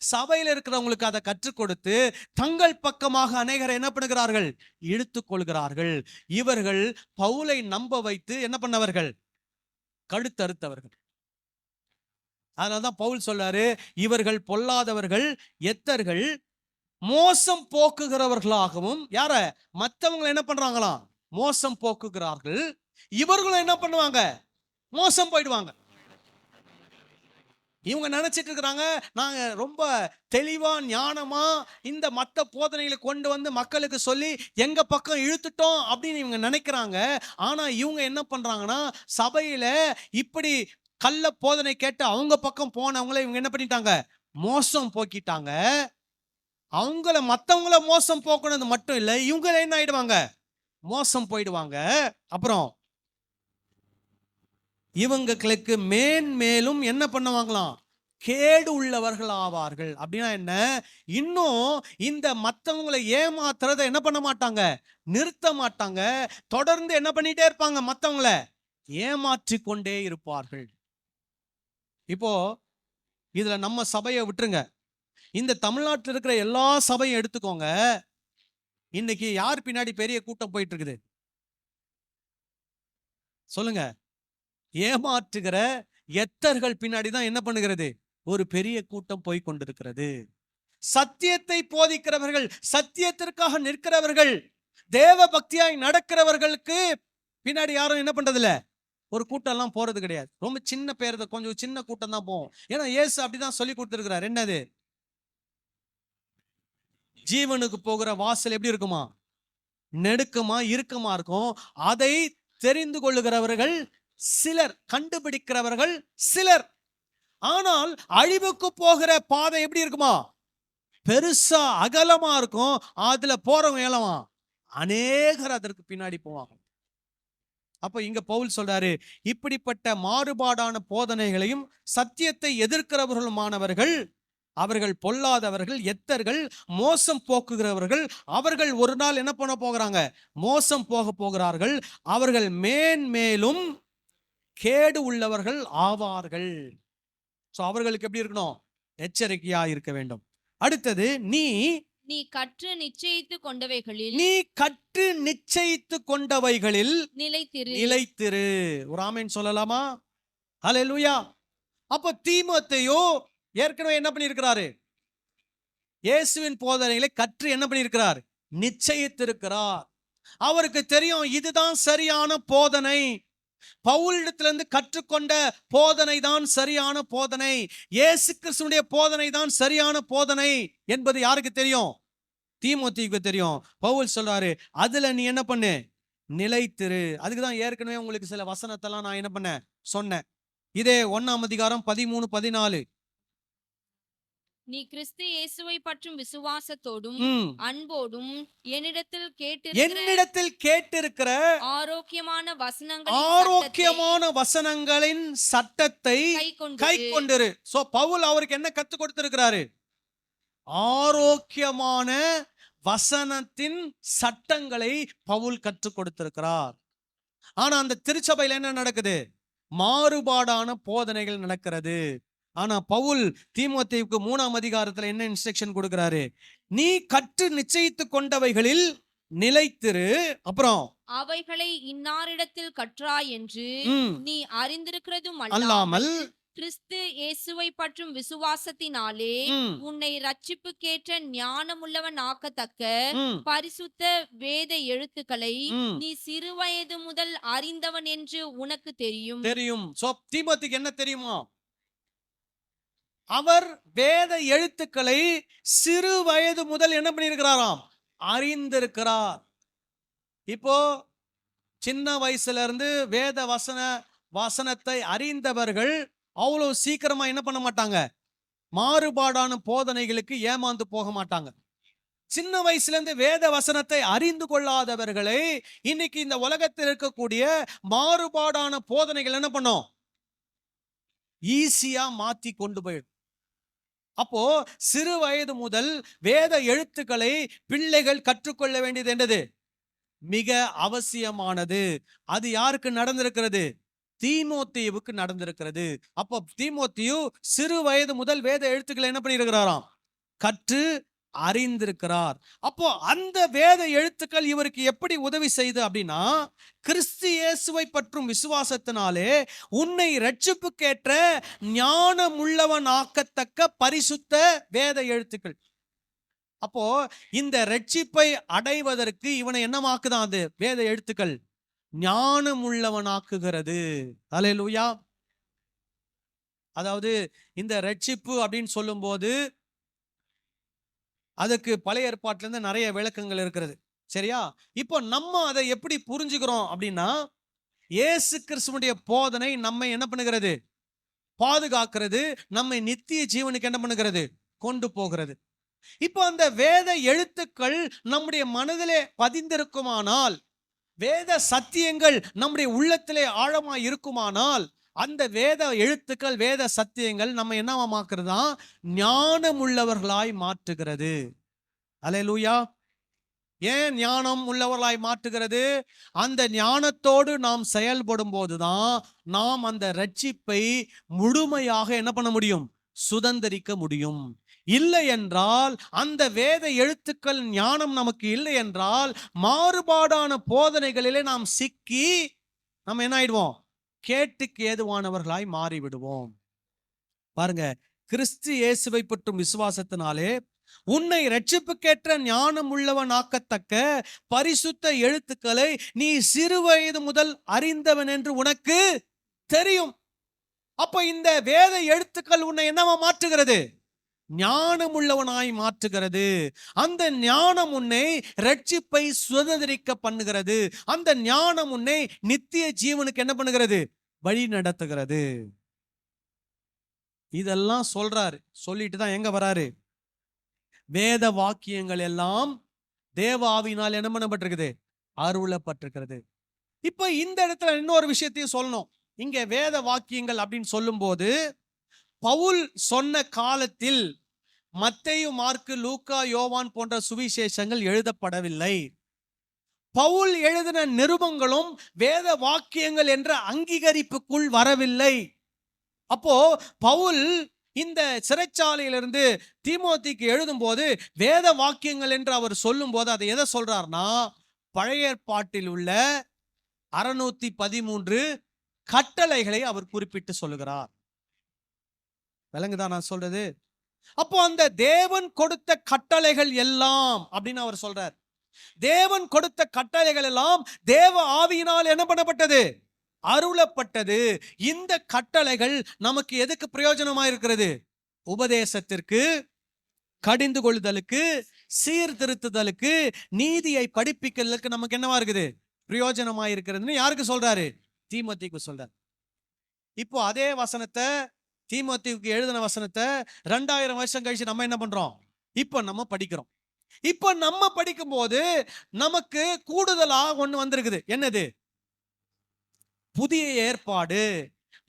சபையில இருக்கிறவங்களுக்கு அதை கற்றுக் கொடுத்து தங்கள் பக்கமாக அநேகரை என்ன பண்ணுகிறார்கள்? இழுத்துக் கொள்கிறார்கள். இவர்கள் பவுலை நம்ப வைத்து என்ன பண்ணவர்கள்? கழுத்தறுத்தவர்கள். அதனால்தான் பவுல் சொல்றாரு, இவர்கள் பொல்லாதவர்கள், எத்தர்கள், மோசம் போக்குகிறவர்களாகவும். யார? மற்றவங்களை என்ன பண்றாங்களாம்? மோசம் போக்குகிறார்கள். இவர்களும் என்ன பண்ணுவாங்க? மோசம் போயிடுவாங்க. இவங்க நினைச்சிட்டு இருக்கிறாங்க, நாங்க ரொம்ப தெளிவா ஞானமா இந்த மத்த போதனைகளை கொண்டு வந்து மக்களுக்கு சொல்லி எங்க பக்கம் இழுத்துட்டோம் அப்படின்னு இவங்க நினைக்கிறாங்க. ஆனா இவங்க என்ன பண்றாங்கன்னா, சபையில இப்படி கள்ள போதனை கேட்டு அவங்க பக்கம் போனவங்களை இவங்க என்ன பண்ணிட்டாங்க? மோசம் போக்கிட்டாங்க. மத்தவங்கள மோசம் போக்குனது மட்டும் இல்ல, இவங்க என்ன ஆயிடுவாங்க? மோசம் போயிடுவாங்க. அப்புறம் இவங்களுக்கு மேன்மேலும் என்ன பண்ணுவாங்களாம்? கேடு உள்ளவர்கள் ஆவார்கள். அப்படின்னா என்ன? இன்னும் இந்த மற்றவங்களை ஏமாத்துறதை என்ன பண்ண மாட்டாங்க? நிறுத்த மாட்டாங்க. தொடர்ந்து என்ன பண்ணிட்டே இருப்பாங்க? மற்றவங்களை ஏமாற்றி கொண்டே இருப்பார்கள். இப்போ இதுல நம்ம சபையை விட்டுருங்க, இந்த தமிழ்நாட்டில் இருக்கிற எல்லா சபையும் எடுத்துக்கோங்க. இன்னைக்கு யார் பின்னாடி பெரிய கூட்டம் போயிட்டு இருக்குது? சொல்லுங்க. ஏமாற்றுகிற எத்தர்கள் பின்னாடி தான் என்ன பண்ணுகிறது? ஒரு பெரிய கூட்டம் போய் கொண்டிருக்கிறது. சத்தியத்தை போதிக்கிறவர்கள், சத்தியத்திற்காக நிற்கிறவர்கள், தேவ பக்தியாய் நடக்கிறவர்களுக்கு பின்னாடி யாரும் என்ன பண்றது இல்ல, ஒரு கூட்டம் எல்லாம் போறது கிடையாது. ரொம்ப சின்ன பேர், கொஞ்சம் சின்ன கூட்டம் தான் போகும். ஏன்னா இயேசு அப்படிதான் சொல்லி கொடுத்திருக்கிறார். என்னது? ஜீவனுக்கு போகிற வாசல் எப்படி இருக்குமா? நெடுக்கமா இறுக்கமா இருக்கும். அதை தெரிந்து கொள்ளுகிறவர்கள் சிலர், கண்டுபிடிக்கிறவர்கள் சிலர். ஆனால் அழிவுக்கு போகிற பாதை எப்படி இருக்குமா? பெருசா அகலமா இருக்கும். அதுல போறவங்க ஏலமா அநேகர் அதற்கு பின்னாடி போவாங்க. அப்ப இங்க பவுல் சொல்றாரு, இப்படிப்பட்ட மாறுபாடான போதனைகளையும் சத்தியத்தை எதிர்க்கிறவர்களுமானவர்கள், அவர்கள் பொல்லாதவர்கள், எத்தர்கள், மோசம் போக்குகிறவர்கள். அவர்கள் ஒரு நாள் என்ன பண்ண போகிறாங்க? மோசம் போக போகிறார்கள். அவர்கள் மேன்மேலும் கேடு உள்ளவர்கள் ஆவார்கள். சோ அவர்களுக்கு எப்படி இருக்கணும்? எச்சரிக்கையா இருக்க வேண்டும். அடுத்தது, நீ கற்று நிச்சயித்து கொண்டவைகளில் நிலைத்திரு. ஒரு ஆமென் சொல்லலாமா? ஹல்லேலூயா. அப்ப தீமோத்தேயு ஏற்கனவே என்ன பண்ணியிருக்கிறாரு? இயேசுவின் போதனைகளை கற்று என்ன பண்ணியிருக்கிறார்? நிச்சயித்திருக்கிறார். அவருக்கு தெரியும் இதுதான் சரியான போதனை. பவுலிடத்திலிருந்து கற்றுக்கொண்ட போதனை தான் சரியான போதனை, இயேசு கிறிஸ்துவினுடைய போதனை தான் சரியான போதனை என்பது யாருக்கு தெரியும்? தீமோத்தேயுக்கு தெரியும். பவுல் சொல்றாரு, அதுல நீ என்ன பண்ணு, நிலைத்திரு. அதுக்குதான் ஏற்கனவே உங்களுக்கு சில வசனத்தெல்லாம் நான் என்ன பண்ண சொன்னேன். இதே 1 அதிகாரம் 13, 14. நீ கிறிஸ்து இயேசுவை பற்றும் விசுவாசத்தோடும் அன்போடும் என்னிடத்தில் கேட்டிருக்கிற ஆரோக்கியமான வசனங்களின் சட்டத்தை கை கொண்டிரு. சோ பவுல் அவருக்கு என்ன கத்து கொடுத்திருக்கிறாரு? ஆரோக்கியமான வசனத்தின் சட்டங்களை பவுல் கற்றுக் கொடுத்திருக்கிறார். ஆனா அந்த திருச்சபையில என்ன நடக்குது? மாறுபாடான போதனைகள் நடக்கிறது. ஆனா பவுல் தீமோத்தேயுக்கு 3 அதிகாரத்துல என்ன இன்ஸ்ட்ரக்ஷன் கொடுக்கிறாரு? நீ கற்று நிச்சயித்து கொண்டவைகளில் நிலைத்திரு. அப்புறம் அவைகளை இன்னாரிடத்தில் கற்றாய் என்று நீ அறிந்திருக்கிறதும் அல்லாமல் கிறிஸ்து இயேசுவை பற்றும் விசுவாசத்தினாலே உன்னை ரட்சிப்புக்கேற்ற ஞானமுள்ளவன் ஆக்கத்தக்க பரிசுத்த வேத எழுத்துக்களை நீ சிறுவயது முதல் அறிந்தவன் என்று உனக்கு தெரியும். சோ தீமோத்தேயுக்கு என்ன தெரியுமா? அவர் வேத எழுத்துக்களை சிறு வயது முதல் என்ன பண்ணியிருக்கிறாராம்? அறிந்திருக்கிறார். இப்போ சின்ன வயசுல இருந்து வேத வசனத்தை அறிந்தவர்கள் அவ்வளவு சீக்கிரமா என்ன பண்ண மாட்டாங்க? மாறுபாடான போதனைகளுக்கு ஏமாந்து போக மாட்டாங்க. சின்ன வயசுல இருந்து வேத வசனத்தை அறிந்து கொள்ளாதவர்களை இன்னைக்கு இந்த உலகத்தில் இருக்கக்கூடிய மாறுபாடான போதனைகள் என்ன பண்ணும்? ஈஸியா மாத்தி கொண்டு போயிடும். அப்போ சிறு வயது முதல் வேத எழுத்துக்களை பிள்ளைகள் கற்றுக்கொள்ள வேண்டியது என்னது? மிக அவசியமானது. அது யாருக்கு நடந்திருக்கிறது? தீமோத்தேயுவுக்கு நடந்திருக்கிறது. அப்போ தீமோத்தேயு சிறு வயது முதல் வேத எழுத்துக்களை என்ன பண்ணியிருக்கிறாராம்? கற்று அறிந்திருக்கிறார். அப்போ அந்த வேத எழுத்துக்கள் இவருக்கு எப்படி உதவி செய்து அப்படின்னா, கிறிஸ்து இயேசுவை பற்றும் விசுவாசத்தினாலே உன்னை ரட்சிப்புக்கேற்ற ஞானம் உள்ளவன் ஆக்கத்தக்க பரிசுத்த வேத எழுத்துக்கள். அப்போ இந்த ரட்சிப்பை அடைவதற்கு இவனை என்னமாக்குதான்? அது வேத எழுத்துக்கள் ஞானம் உள்ளவனாக்குகிறது. அல்லேலூயா. அதாவது இந்த ரட்சிப்பு அப்படின்னு சொல்லும் போது அதுக்கு பழைய ஏற்பாட்டுல இருந்து நிறைய விளக்கங்கள் இருக்கிறது. சரியா? இப்போ நம்ம அதை எப்படி புரிஞ்சுக்கிறோம் அப்படின்னா, இயேசு கிறிஸ்துவுடைய போதனை நம்மை என்ன பண்ணுகிறது? பாதுகாக்கிறது. நம்மை நித்திய ஜீவனுக்கு என்ன பண்ணுகிறது? கொண்டு போகிறது. இப்போ அந்த வேத எழுத்துக்கள் நம்முடைய மனதிலே பதிந்திருக்குமானால், வேத சத்தியங்கள் நம்முடைய உள்ளத்திலே ஆழமாய் இருக்குமானால், அந்த வேத எழுத்துக்கள் வேத சத்தியங்கள் நம்ம என்னவாக்குறதா? ஞானம் உள்ளவர்களாய் மாற்றுகிறது. அல்லேலூயா. ஏன் ஞானம் உள்ளவர்களாய் மாற்றுகிறது? அந்த ஞானத்தோடு நாம் செயல்படும் போதுதான் நாம் அந்த ரட்சிப்பை முழுமையாக என்ன பண்ண முடியும்? சுதந்திரிக்க முடியும். இல்லை என்றால், அந்த வேத எழுத்துக்கள் ஞானம் நமக்கு இல்லை என்றால், மாறுபாடான போதனைகளிலே நாம் சிக்கி நம்ம என்ன ஆயிடுவோம்? கேட்டுக்கு ஏதுவானவர்களாய் மாறிவிடுவோம். பாருங்க, கிறிஸ்து இயேசுவை பற்றும் விசுவாசத்தினாலே உன்னை ரட்சிப்புக்கேற்ற ஞானம் உள்ளவன் ஆக்கத்தக்க பரிசுத்த எழுத்துக்களை நீ சிறு வயது முதல் அறிந்தவன் என்று உனக்கு தெரியும். அப்ப இந்த வேத எழுத்துக்கள் உன்னை என்னவா மாற்றுகிறது? ஞானம் உள்ளவனாய் மாற்றுகிறது. அந்த ஞானம் உன்னை ரட்சிப்பை சுதந்திரிக்க பண்ணுகிறது. அந்த ஞானம் உன்னை நித்திய ஜீவனுக்கு என்ன பண்ணுகிறது? வழி நடத்துகிறது. இதெல்லாம் சொல்றாரு. சொல்லிட்டு தான் எங்க வராரு? வேத வாக்கியங்கள் எல்லாம் தேவ ஆவியினால் என்ன பண்ணப்பட்டிருக்குது? அருளப்பட்டிருக்கிறது. இப்ப இந்த இடத்துல இன்னொரு விஷயத்தையும் சொல்லணும். இங்க வேத வாக்கியங்கள் அப்படின்னு சொல்லும் போது, பவுல் சொன்ன காலத்தில் மத்தேயு, மார்க்கு, லூக்கா, யோவான் போன்ற சுவிசேஷங்கள் எழுதப்படவில்லை. பவுல் எழுதின நிருபங்களும் வேத வாக்கியங்கள் என்ற அங்கீகரிப்புக்குள் வரவில்லை. அப்போ பவுல் இந்த சிறைச்சாலையிலிருந்து தீமோத்தேயுக்கு எழுதும் போது வேத வாக்கியங்கள் என்று அவர் சொல்லும் போது அதை எதை சொல்றார்னா, பழைய ஏற்பாட்டில் உள்ள 613 கட்டளைகளை அவர் குறிப்பிட்டு சொல்லுகிறார். விளங்குதான் நான் சொல்றது? அப்போ அந்த தேவன் கொடுத்த கட்டளைகள் எல்லாம் அப்படின்னு அவர் சொல்றார். தேவன் கொடுத்த கட்டளைகள் எல்லாம் தேவ ஆவியினால் என்ன பண்ணப்பட்டது? அருளப்பட்டது. இந்த கட்டளைகள் நமக்கு எதுக்கு பிரயோஜனமா இருக்கிறது? உபதேசத்திற்கு, கடிந்து கொள்ளுதலுக்கு, சீர்திருத்துதலுக்கு, நீதியை படிப்பிக்கிறதுக்கு நமக்கு என்னவா இருக்குது? பிரயோஜனமா இருக்கிறதுன்னு யாருக்கு சொல்றாரு? தீமோத்தேயுக்கு சொல்றாரு. இப்போ அதே வசனத்தை, தீமோத்தேயுக்கு எழுதின வசனத்தை 2000 வருஷம் கழிச்சு நம்ம என்ன பண்றோம்? இப்போ நம்ம படிக்கிறோம். இப்போ நம்ம படிக்கும் போது நமக்கு கூடுதலா ஒண்ணு வந்திருக்குது. என்னது? புதிய ஏற்பாடு.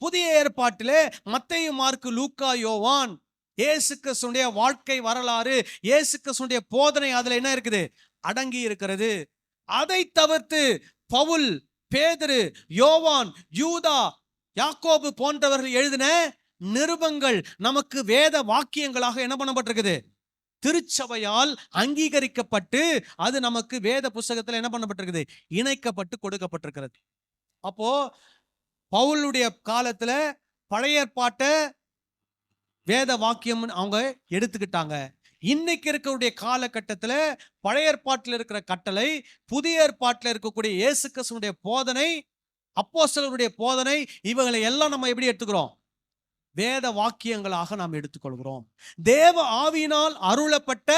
புதிய ஏற்பாட்டிலே மத்தேயு, மார்க்கு, லூக்கா, யோவான், இயேசு கிறிஸ்துடைய வாழ்க்கை வரலாறு, இயேசு கிறிஸ்துடைய போதனை அதுல என்ன இருக்குது? அடங்கி இருக்கிறது. அதை தவிர்த்து பவுல், பேதுரு, யோவான், யூதா, யாக்கோபு போன்றவர்கள் எழுதின நிருபங்கள் நமக்கு வேத வாக்கியங்களாக என்ன பண்ணப்பட்டிருக்குது? திருச்சபையால் அங்கீகரிக்கப்பட்டு அது நமக்கு வேத புஸ்தகத்துல என்ன பண்ணப்பட்டிருக்குது? இணைக்கப்பட்டு கொடுக்கப்பட்டிருக்கிறது. அப்போ பவுலுடைய காலத்துல பழைய ஏற்பாட்டை வேத வாக்கியம் அவங்க எடுத்துக்கிட்டாங்க. இன்னைக்கு இருக்கக்கூடிய காலகட்டத்துல பழைய ஏற்பாட்டில் இருக்கிற கட்டளை, புதிய ஏற்பாட்டில் இருக்கக்கூடிய இயேசு கிறிஸ்துவினுடைய போதனை, அப்போஸ்தலருடைய போதனை, இவங்களை எல்லாம் நம்ம எப்படி எடுத்துக்கிறோம்? வேத வாக்கியங்களாக நாம் எடுத்துக்கொள்கிறோம். தேவ ஆவியினால் அருளப்பட்ட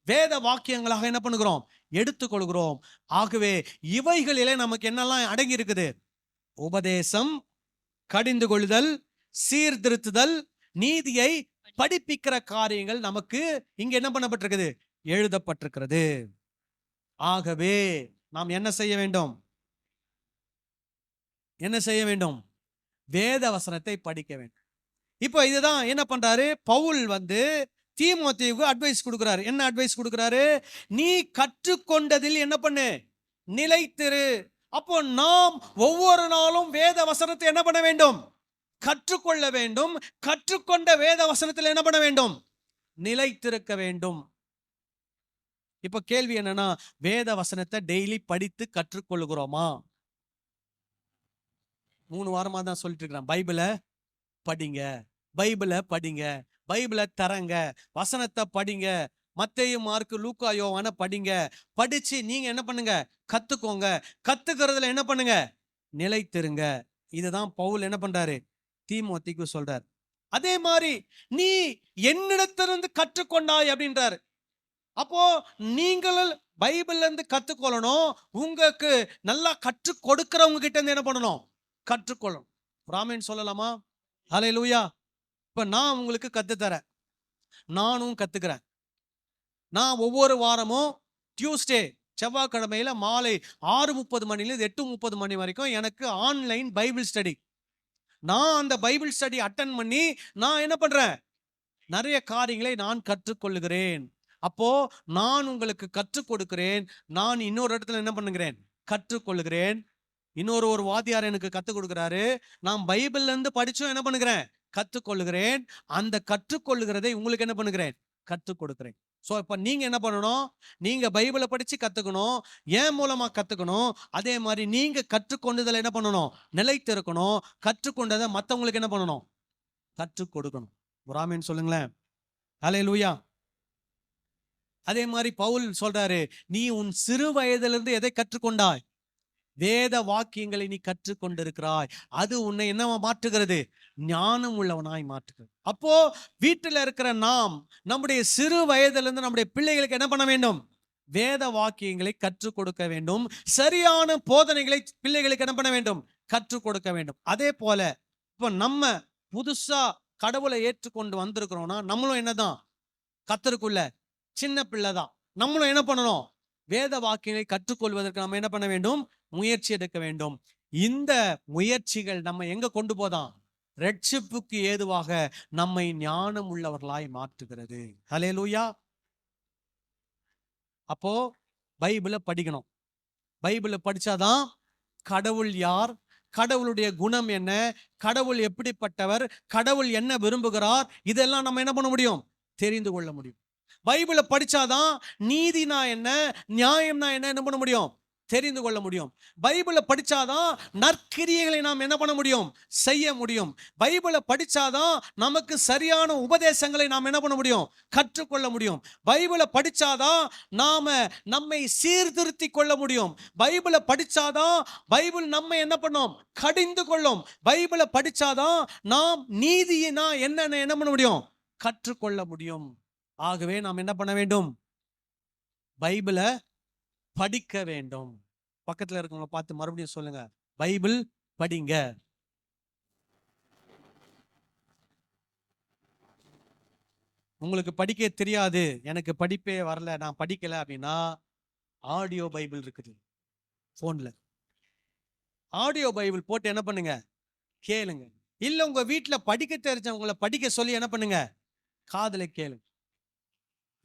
வேத வாக்கியங்களாக என்ன பண்ணுகிறோம்? எடுத்துக்கொள்கிறோம். ஆகவே இவைகளிலே நமக்கு என்னெல்லாம் அடங்கி இருக்குது? உபதேசம், கடிந்து கொள்ளுதல், சீர்திருத்துதல், நீதியை படிப்பிக்கிற காரியங்கள் நமக்கு இங்க என்ன பண்ணப்பட்டிருக்குது? எழுதப்பட்டிருக்கிறது. ஆகவே நாம் என்ன செய்ய வேண்டும்? என்ன செய்ய வேண்டும்? வேத வசனத்தை படிக்க வேண்டும். இப்போ இதுதான் என்ன பண்றாரு பவுல் தீமோத்தேயுக்கு அட்வைஸ் கொடுக்கிறாரு. என்ன அட்வைஸ் கொடுக்கிறாரு? நீ கற்றுக்கொண்டதில் என்ன பண்ணு? நிலைத்திரு. அப்போ நாம் ஒவ்வொரு நாளும் வேத வசனத்தை என்ன பண்ண வேண்டும்? கற்றுக்கொள்ள வேண்டும். கற்றுக்கொண்ட வேத வசனத்தில் என்ன பண்ண வேண்டும்? நிலைத்திருக்க வேண்டும். இப்ப கேள்வி என்னன்னா, வேத வசனத்தை டெய்லி படித்து கற்றுக்கொள்கிறோமா? 3 வாரமா தான் சொல்லிட்டு இருக்கிறேன், பைபிளை படிங்க, பைபிளை படிங்க, பைபிளை தரங்க, வசனத்தை படிங்க, மத்தேயு, மார்க்கு, லூக்கா, யோவான படிங்க. படிச்சு நீங்க என்ன பண்ணுங்க? கத்துக்கோங்க. கத்துக்கிறதுல என்ன பண்ணுங்க? நிலைத்திருங்க. இதுதான் பவுல் என்ன பண்றாரு? தீமோத்தேயுக்கு சொல்றார். அதே மாதிரி நீ என்னிடத்திலிருந்து கற்றுக்கொண்டாய் அப்படின்றாரு. அப்போ நீங்கள் பைபிள்ல இருந்து கத்துக்கொள்ளணும். உங்களுக்கு நல்லா கற்றுக் கொடுக்கிறவங்க கிட்ட இருந்து என்ன பண்ணணும்? கற்றுக்கொள்ளணும். ராமேன் சொல்லலாமா? ஹல்லேலூயா. இப்ப நான் உங்களுக்கு கத்துத்தரேன், நானும் கத்துக்கிறேன். நான் ஒவ்வொரு வாரமும் டியூஸ்டே, செவ்வாய்க்கிழமையில மாலை 6:30 மணிலிருந்து 8:30 மணி வரைக்கும் எனக்கு ஆன்லைன் பைபிள் ஸ்டடி. நான் அந்த பைபிள் ஸ்டடி அட்டன் பண்ணி நான் என்ன பண்றேன்? நிறைய காரியங்களை நான் கற்றுக்கொள்ளுகிறேன். அப்போ நான் உங்களுக்கு கற்றுக் கொடுக்கிறேன். நான் இன்னொரு இடத்துல என்ன பண்ணுகிறேன்? கற்றுக்கொள்ளுகிறேன். இன்னொரு வாத்தியார் எனக்கு கற்றுக் கொடுக்கிறாரு. நான் பைபிள்ல இருந்து படிச்சும் என்ன பண்ணுகிறேன்? கற்றுக்கொள்ளுகிறேன். அந்த கற்றுக்கொள்ளுகிறதை உங்களுக்கு என்ன பண்ணுகிறேன்? கற்றுக் கொடுக்கிறேன். சோ இப்ப நீங்க என்ன பண்ணணும்? நீங்க பைபிளை படிச்சு கத்துக்கணும். ஏன் மூலமா கத்துக்கணும். அதே மாதிரி நீங்க கற்றுக்கொண்டதில் என்ன பண்ணணும்? நிலைத்திருக்கணும். கற்றுக்கொண்டதை மற்றவங்களுக்கு என்ன பண்ணணும்? கற்றுக் கொடுக்கணும். ஆமென் சொல்லுங்களேன். ஹல்லேலூயா. அதே மாதிரி பவுல் சொல்றாரு, நீ உன் சிறு வயதிலிருந்து எதை கற்றுக்கொண்டாய்? வேத வாக்கியங்களை நீ கற்றுக்கொண்டிருக்கிறாய். அது உன்னை என்னவா மாற்றுகிறது? ஞானம் உள்ளவனாய் மாற்றுகிறது. அப்போ வீட்டில் இருக்கிற நாம் நம்முடைய சிறு வயதிலிருந்து நம்முடைய பிள்ளைகளுக்கு என்ன பண்ண வேண்டும்? வேத வாக்கியங்களை கற்றுக் கொடுக்க வேண்டும். சரியான போதனைகளை பிள்ளைகளுக்கு என்ன பண்ண வேண்டும்? கற்றுக் கொடுக்க வேண்டும். அதே போல இப்ப நம்ம புதுசா கடவுளை ஏற்றுக்கொண்டு வந்திருக்கிறோம்னா நம்மளும் என்னதான்? கத்தருக்குள்ள சின்ன பிள்ளைதான். நம்மளும் என்ன பண்ணணும்? வேத வாக்கியங்களை கற்றுக்கொள்வதற்கு நம்ம என்ன பண்ண வேண்டும்? முயற்சி எடுக்க வேண்டும். இந்த முயற்சிகள் நம்ம எங்க கொண்டு போதான்? ரட்சிப்புக்கு ஏதுவாக நம்மை ஞானம் உள்ளவர்களாய் மாற்றுகிறது. ஹல்லேலூயா. அப்போ பைபிளை படிக்கணும். பைபிளை படிச்சாதான் கடவுள் யார், கடவுளுடைய குணம் என்ன, கடவுள் எப்படிப்பட்டவர், கடவுள் என்ன விரும்புகிறார், இதெல்லாம் நம்ம என்ன பண்ண முடியும்? தெரிந்து கொள்ள முடியும். பைபிளை படிச்சாதான் நீதினா என்ன, நியாயம்னா என்ன பண்ண முடியும்? தெரிந்து கொள்ள முடியும். பைபிளை படிச்சாதான் நற்கிரியைகளை நாம் என்ன பண்ண முடியும், செய்ய முடியும். பைபிளை படிச்சாதான் நமக்கு சரியான உபதேசங்களை நாம் என்ன பண்ண முடியும், கற்றுக்கொள்ள முடியும். பைபிளை படிச்சாதான் நாம நம்மை சீர்திருத்தி கொள்ள முடியும். பைபிளை படிச்சாதான் பைபிள் நம்ம என்ன பண்ணும், கடிந்து கொள்ளும். பைபிளை படிச்சாதான் நாம் நீதியினா என்னன்னு என்ன பண்ண முடியும், கற்றுக்கொள்ள முடியும். ஆகவே நாம் என்ன பண்ண வேண்டும், பைபிளை படிக்க வேண்டும். பக்கத்துல இருக்கவங்கள பார்த்து மறுபடியும் சொல்லுங்க, பைபிள் படிங்க. உங்களுக்கு படிக்க தெரியாது, எனக்கு படிப்பே வரல, நான் படிக்கல அப்படின்னா ஆடியோ பைபிள் இருக்குது போன்ல. ஆடியோ பைபிள் போட்டு என்ன பண்ணுங்க, கேளுங்க. இல்ல உங்க வீட்டுல படிக்க தெரிஞ்சவங்களை படிக்க சொல்லி என்ன பண்ணுங்க, காதுல கேளுங்க.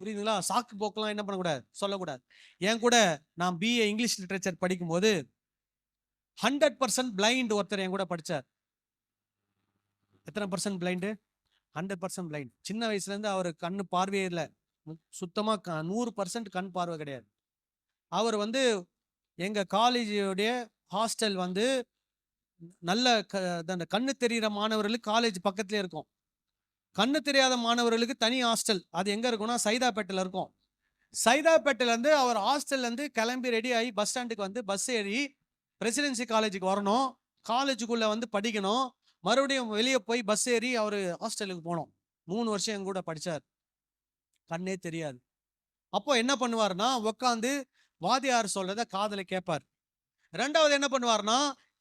புரியுதுங்களா? சாக்கு போக்கெல்லாம் என்ன பண்ணக்கூடாது, சொல்லக்கூடாது. என் கூட நான் BA இங்கிலீஷ் லிட்ரேச்சர் படிக்கும்போது 100% பிளைண்ட் ஒருத்தர் என் கூட படிச்சார். எத்தனை % பிளைண்டு? 100% பிளைண்ட். சின்ன வயசுல இருந்து அவர் கண்ணு பார்வையே இல்லை, சுத்தமா 100% கண் பார்வை கிடையாது. அவர் எங்க காலேஜுடைய ஹாஸ்டல் நல்ல அந்த கண்ணு தெரிகிற மாணவர்களுக்கு காலேஜ் பக்கத்துலேயே இருக்கும். கண்ணு தெரியாத மாணவர்களுக்கு தனி ஹாஸ்டல். அது எங்க இருக்கும்னா சைதாப்பேட்டையில் இருக்கும். சைதாப்பேட்டையிலேருந்து அவர் ஹாஸ்டல்லேருந்து கிளம்பி ரெடி ஆகி பஸ் ஸ்டாண்டுக்கு பஸ் ஏறி பிரசிடென்சி காலேஜுக்கு வரணும். காலேஜுக்குள்ளே படிக்கணும். மறுபடியும் வெளியே போய் பஸ் ஏறி அவர் ஹாஸ்டலுக்கு போனோம். 3 வருஷம் எங்க கூட படித்தார். கண்ணே தெரியாது. அப்போ என்ன பண்ணுவார்னா, உட்காந்து வாதியார் சொல்றத காதில் கேட்பார். ரெண்டாவது என்ன பண்ணுவார்னா,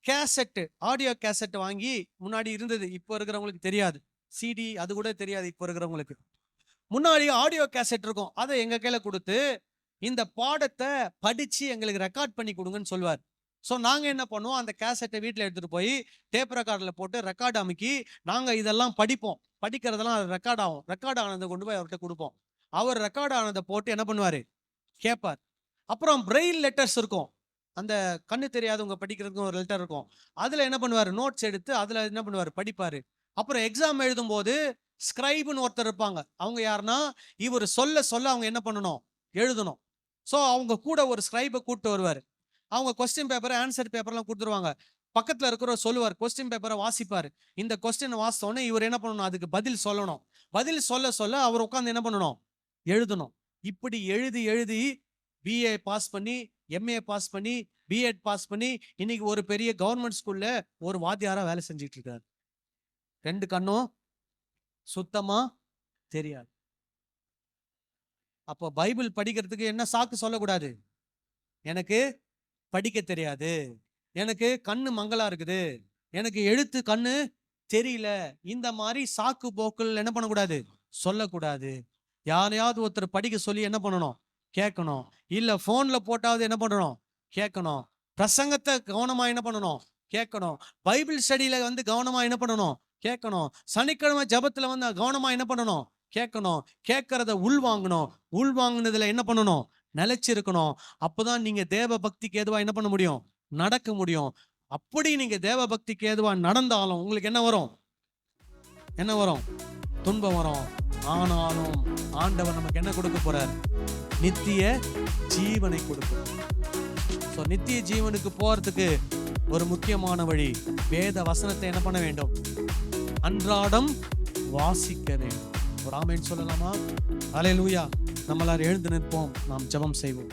கேசட்டு, ஆடியோ கேசட் வாங்கி, முன்னாடி இருந்தது, இப்போ இருக்கிறவங்களுக்கு தெரியாது, CD அது கூட தெரியாது இப்போ இருக்கிறவங்களுக்கு. முன்னாடி ஆடியோ கேசட் இருக்கும், அதை எங்க கையில கொடுத்து இந்த பாடத்தை படிச்சு எங்களுக்கு ரெக்கார்ட் பண்ணி கொடுங்கன்னு சொல்லுவார். ஸோ நாங்கள் என்ன பண்ணுவோம், அந்த கேசட்டை வீட்டில் எடுத்துகிட்டு போய் டேப் ரெக்கார்டில் போட்டு ரெக்கார்ட் அமைக்கி நாங்கள் இதெல்லாம் படிப்போம். படிக்கிறதெல்லாம் அது ரெக்கார்ட் ஆகும். ரெக்கார்ட் ஆனதை கொண்டு போய் அவர்கிட்ட கொடுப்போம். அவர் ரெக்கார்ட் ஆனதை போட்டு என்ன பண்ணுவார், கேட்பார். அப்புறம் பிரெயில் லெட்டர்ஸ் இருக்கும், அந்த கண்ணு தெரியாதவங்க படிக்கிறதுக்கு ஒரு லெட்டர் இருக்கும். அதில் என்ன பண்ணுவார், நோட்ஸ் எடுத்து அதில் என்ன பண்ணுவார், படிப்பார். அப்புறம் எக்ஸாம் எழுதும்போது ஸ்கிரைப்னு ஒருத்தர் இருப்பாங்க. அவங்க யாருன்னா, இவர் சொல்ல சொல்ல அவங்க என்ன பண்ணணும், எழுதணும். ஸோ அவங்க கூட ஒரு ஸ்கிரைபை கூப்பிட்டு வருவார். அவங்க கொஸ்டின் பேப்பர் ஆன்சர் பேப்பர்லாம் கொடுத்துருவாங்க. பக்கத்தில் இருக்கிறவர் சொல்லுவார், கொஸ்டின் பேப்பரை வாசிப்பார். இந்த கொஸ்டினை வாசித்தோன்னே இவர் என்ன பண்ணணும், அதுக்கு பதில் சொல்லணும். பதில் சொல்ல சொல்ல அவர் உட்காந்து என்ன பண்ணணும், எழுதணும். இப்படி எழுதி எழுதி BA பாஸ் பண்ணி, MA பாஸ் பண்ணி, B.Ed பாஸ் பண்ணி, இன்னைக்கு ஒரு பெரிய கவர்மெண்ட் ஸ்கூல்ல ஒரு வாத்தியாரா வேலை செஞ்சுட்டு இருக்காரு. 2 கண்ணும் சுத்தமா தெரியாது. அப்போ பைபிள் படிக்கிறதுக்கு என்ன சாக்கு சொல்லக்கூடாது, எனக்கு படிக்க தெரியாது, எனக்கு கண்ணு மங்களா இருக்குது, எனக்கு எழுத்து கண்ணு தெரியல, இந்த மாதிரி சாக்கு போக்கள் என்ன பண்ணக்கூடாது, சொல்லக்கூடாது. யாரையாவது ஒருத்தர் படிக்க சொல்லி என்ன பண்ணணும், கேட்கணும். இல்ல போன்ல போட்டாவது என்ன பண்ணணும், கேட்கணும். பிரசங்கத்தை கவனமா என்ன பண்ணணும், கேட்கணும். பைபிள் ஸ்டடியில கவனமா என்ன பண்ணணும், கேட்கணும். சனிக்கிழமை ஜபத்துல கவனமா என்ன பண்ணணும், கேட்கணும். கேட்கறத உள்வாங்கணும். உள்வாங்கினதுல என்ன பண்ணணும், நிலைச்சிருக்கணும். அப்பதான் நீங்க தேவ பக்திக்கு ஏதுவா என்ன பண்ண முடியும், நடக்க முடியும். அப்படி நீங்க தேவ பக்திக்கு ஏதுவா நடந்தாலும் உங்களுக்கு என்ன வரும், என்ன வரும், துன்பம் வரும். ஆனாலும் ஆண்டவர் நமக்கு என்ன கொடுக்க போறார், நித்திய ஜீவனை கொடுக்கும். ஸோ நித்திய ஜீவனுக்கு போறதுக்கு ஒரு முக்கியமான வழி, வேத வசனத்தை என்ன பண்ண வேண்டும், அன்றாடம் வாசிக்க வேண்டும். ஒரு ஆமென் சொல்லலாமா? அல்லேலூயா. நம்மளால் எழுந்து நிற்போம், நாம் ஜெபம் செய்வோம்.